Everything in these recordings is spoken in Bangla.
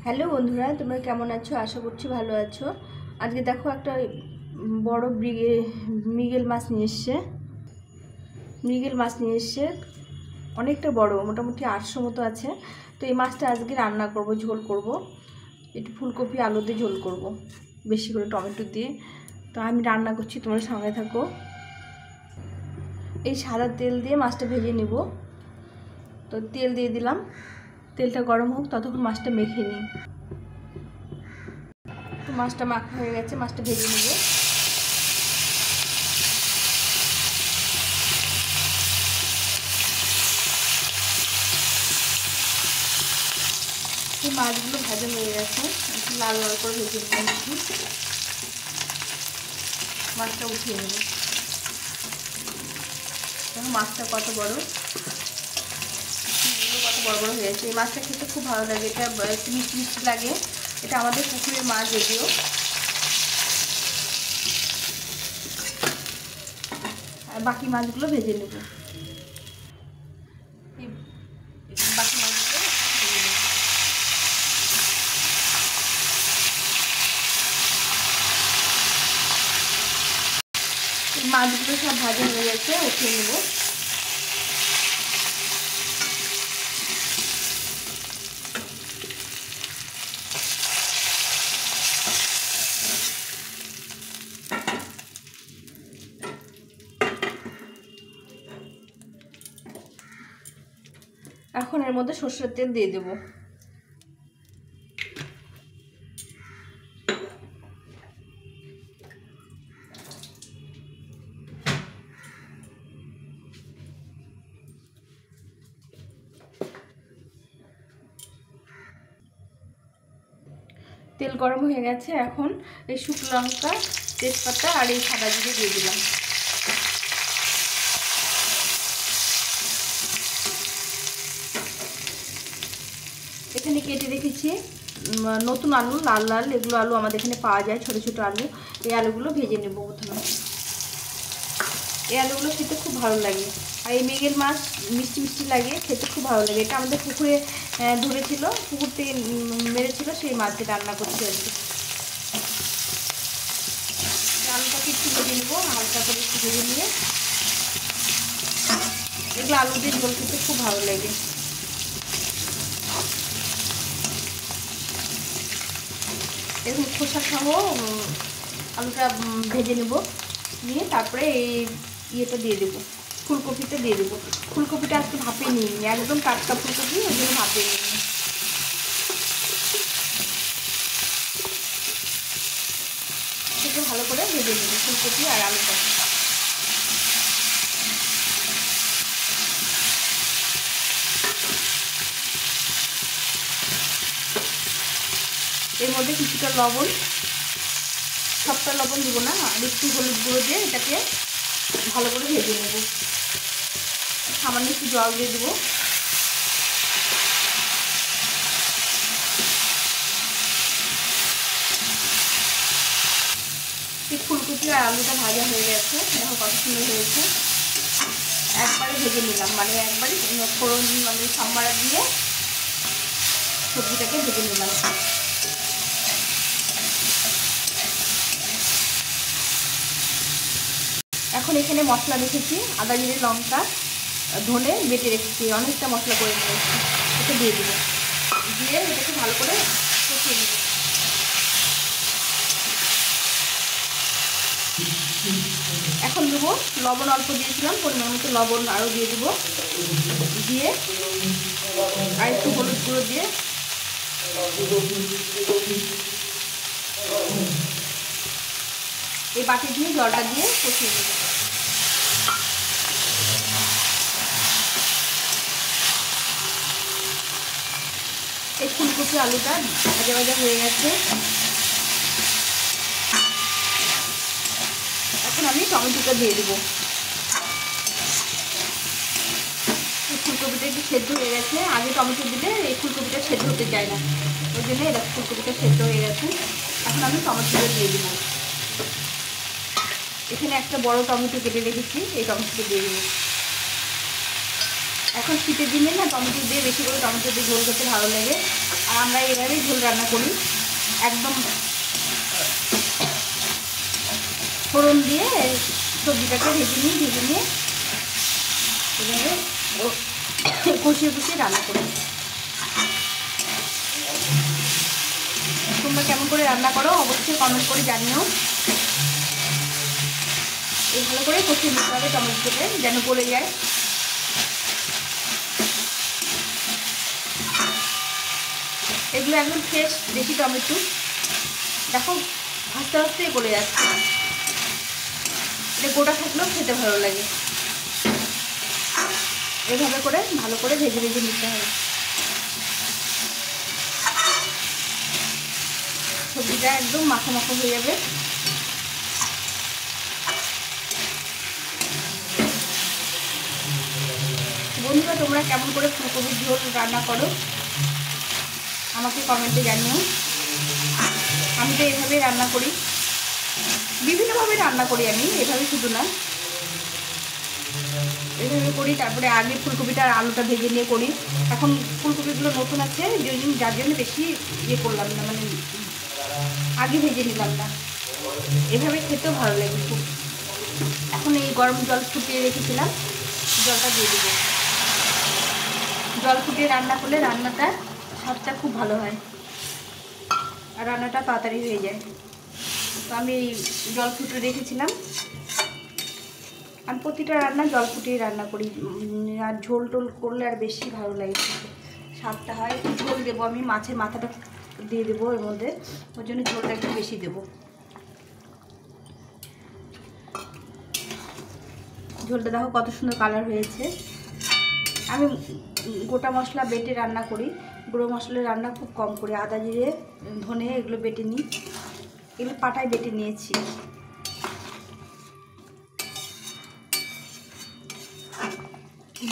হ্যালো বন্ধুরা, তোমরা কেমন আছো? আশা করছি ভালো আছো। আজকে দেখো একটা বড় মৃগেল মাছ নিয়ে এসছে। অনেকটা বড়, মোটামুটি 800 মতো আছে। তো এই মাছটা আজকে রান্না করব, ঝোল করব। একটু ফুলকপি আলু দিয়ে ঝোল করব, বেশি করে টমেটো দিয়ে। তো আমি রান্না করছি, তোমরা সঙ্গে থাকো। এই সাদা তেল দিয়ে মাছটা ভেজে নেব। তো তেল দিয়ে দিলাম, তেলটা গরম হোক, ততক্ষণ মাছটা মেখে নিই। তো মাছটা মাখা হয়ে গেছে, মাছটা ভেজে নেব। এই মাছগুলো ভাজা হয়ে গেছে, একটু লাল লাল করে ভেজে নিলাম। মাছটা উঠিয়ে নেব। দেখো মাছটা কত বড়, কত বড় বড় হয়েছে। এই মাছটা খেতে খুব ভালো লাগে, এটা একটু মিষ্টি মিষ্টি লাগে। এটা আমাদের পুকুরের মাছ যদিও। আর বাকি মাছগুলো ভেজে নেব। বাকি মাছগুলো ভেজে নেব। এই মাছগুলো সব ভাজা হয়ে গেছে, উঠিয়ে নেব। এখন এর মধ্যে সরষের তেল দিয়ে দেব। তেল গরম হয়ে গেছে, এখন এই শুকনো লঙ্কা, তেজপাতা আর এই সাদা জিরে দিয়ে দিলাম। এখানে কেটে রেখেছি নতুন আলু, লাল লাল, এগুলো আলু আমাদের এখানে পাওয়া যায়, ছোট ছোট আলু। এই আলুগুলো ভেজে নেব প্রথমে। এই আলুগুলো খেতে খুব ভালো লাগে। আর এই মৃগেল মাছ মিষ্টি মিষ্টি লাগে, খেতে খুব ভালো লাগে। এটা আমাদের পুকুরে ধরেছিল, পুকুর থেকে মেরেছিল, সেই মাছকে রান্না করতে আর কি। আলুটাকে একটু ভেজে নেবো, হালকা করে একটু ভেজে নিয়ে। এগুলো আলু দিয়ে ঝোল খেতে খুব ভালো লাগে। এরকম খোসা সহ আলুটা ভেজে নেব, নিয়ে তারপরে এই ইয়েটা দিয়ে দেবো, ফুলকপিটা দিয়ে দেবো। ফুলকপিটা আজকে ভাপে নিয়ে নিই, একদম টাটকা ফুলকপি, ওই জন্য ভাপে নিয়ে নিই। সেটা ভালো করে ভেজে নেব ফুলকপি আর আলুটা। এর মধ্যে কিছুটা লবণ, সবটা লবণ দেবো না, আর একটু হলুদ গুঁড়ো দিয়ে এটাকে ভালো করে ভেজে নেব। সামান্য একটু জল দিয়ে দেবো। এই ফুলকপি আর আলুটা ভাজা হয়ে গেছে, দেখো কত সুন্দর হয়েছে। একবারে ভেজে নিলাম, মানে একবারে ফোড়ন মানে সাম্বারা দিয়ে সবজিটাকে ভেজে নিলাম। এখন এখানে মশলা রেখেছি, আদা জিরে লঙ্কা ধনে বেটে রেখেছি, অনেকটা মশলা করে নিয়েছি। এটা দিয়ে দেবো, দিয়ে এটাকে ভালো করে কষিয়ে দেবো। এখন দেবো লবণ, অল্প দিয়েছিলাম, পরিমাণ মতো লবণ আরও দিয়ে দেবো। দিয়ে আর একটু হলুদ গুঁড়ো দিয়ে এই বাটি দিয়ে জলটা দিয়ে কষিয়ে দেবো। এই ফুলকপি আলুটা ভাজা ভাজা হয়ে গেছে। এখন আমি টমেটোটা দিয়ে দেবো। এই ফুলকপিটা একটু সেদ্ধ হয়ে গেছে, আগে টমেটো দিলে এই ফুলকপিটা সেদ্ধ হতে চায় না, ওই জন্য এরকম ফুলকপিটা সেদ্ধ হয়ে গেছে। এখন আমি টমেটোটা দিয়ে দেবো। এখানে একটা বড় টমেটো কেটে রেখেছি, এই টমেটোটা দিয়ে দেবো। এখন শীতের দিনে না টমেটো দিয়ে বেশি করে টমেটো দিয়ে ঝোল করতে ভালো লাগে। আর আমরা এইভাবেই ঝোল রান্না করি, একদম ফোড়ন দিয়ে সবজিটাকে ভেজে নিয়ে এভাবে কষিয়ে রান্না করি। তোমরা কেমন করে রান্না করো অবশ্যই কমেন্ট করে জানিও। এই ভালো করে কষিয়ে নিতে হবে টমেটোতে, যেন গলে যায়। এগুলো একদম ফ্রেশ দেশি টমেটো, দেখো আস্তে আস্তে গলে যাচ্ছে। এটা গোটা থাকলেও খেতে ভালো লাগে। এভাবে করে ভালো করে ভেজে নিতে হবে। সবজিটা একদম মাখো হয়ে যাবে। বন্ধুরা, তোমরা কেমন করে ফুলকপির ঝোল রান্না করো আমাকে কমেন্টে জানিও। আমি তো এভাবেই রান্না করি, বিভিন্নভাবে রান্না করি আমি, এভাবে শুধু না, এভাবে করি। তারপরে আগে ফুলকপিটা আর আলুটা ভেজে নিয়ে করি। এখন ফুলকপিগুলো নতুন আছে যার জন্য বেশি করলাম না, মানে আগে ভেজে নিলাম না। এভাবে খেতেও ভালো লাগে খুব। এখন এই গরম জল ফুটিয়ে রেখেছিলাম, জলটা দিয়ে দেবো। জল ফুটিয়ে রান্না করলে রান্নাটা স্বাদটা খুব ভালো হয় আর রান্নাটা তাড়াতাড়ি হয়ে যায়। তো আমি জল ফুটিয়ে রেখেছিলাম। আমি প্রতিটা রান্না জল ফুটিয়ে রান্না করি, আর ঝোল টোল করলে আর বেশি ভালো লাগে, স্বাদটা হয়। একটু ঝোল দেবো আমি, মাছের মাথাটা দিয়ে দেবো এর মধ্যে, ওই জন্য ঝোলটা একটু বেশি দেবো। ঝোলটা দেখো কত সুন্দর কালার হয়েছে। আমি গোটা মশলা বেটে রান্না করি, গুঁড়ো মশলা রান্না খুব কম করি। আদা জিরে ধনে এগুলো বেটে নিই, এগুলো পাটায় বেটে নিয়েছি।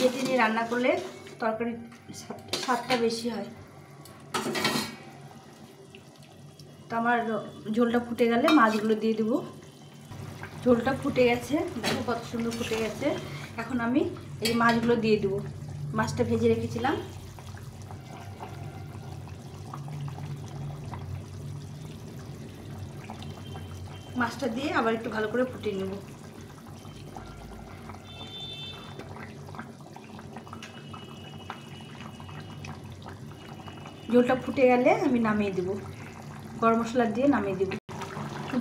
বেটে নিয়ে রান্না করলে তরকারির স্বাদটা বেশি হয়। তো আমার ঝোলটা ফুটে গেলে মাছগুলো দিয়ে দেবো। ঝোলটা ফুটে গেছে, দেখো কত সুন্দর ফুটে গেছে। এখন আমি এই মাছগুলো দিয়ে দেবো। মাছটা ভেজে রেখেছিলাম, মাছটা দিয়ে আবার একটু ভালো করে ফুটিয়ে নেব। ঝোলটা ফুটে গেলে আমি নামিয়ে দেব, গরম মশলা দিয়ে নামিয়ে দেব।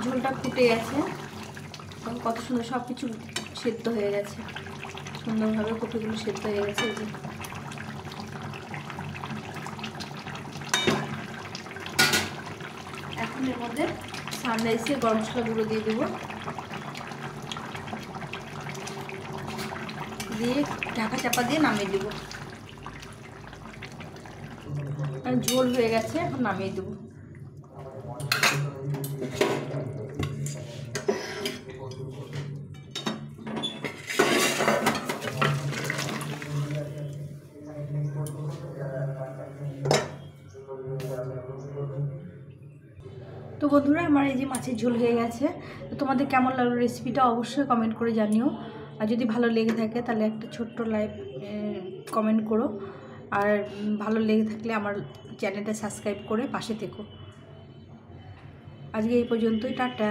ঝোলটা ফুটে গেছে, কত সুন্দর সব কিছু সেদ্ধ হয়ে গেছে, সুন্দরভাবে কপিগুলো সেদ্ধ হয়ে গেছে। এখন এর মধ্যে সানরাইসের গরম মশলা গুঁড়ো দিয়ে দেবো, দিয়ে ঢাকা চাপা দিয়ে নামিয়ে দেবো। ঝোল হয়ে গেছে, এখন নামিয়ে দেবো। তো বন্ধুরা, আমার এই যে মাছের ঝোল হয়ে গেছে। তো তোমাদের কেমন লাগলো রেসিপিটা অবশ্যই কমেন্ট করে জানিও। আর যদি ভালো লেগে থাকে তাহলে একটা ছোট্ট লাইক কমেন্ট করো। আর ভালো লেগে থাকলে আমার চ্যানেলটা সাবস্ক্রাইব করে পাশে থেকো। আজকে এই পর্যন্তই, টাটা।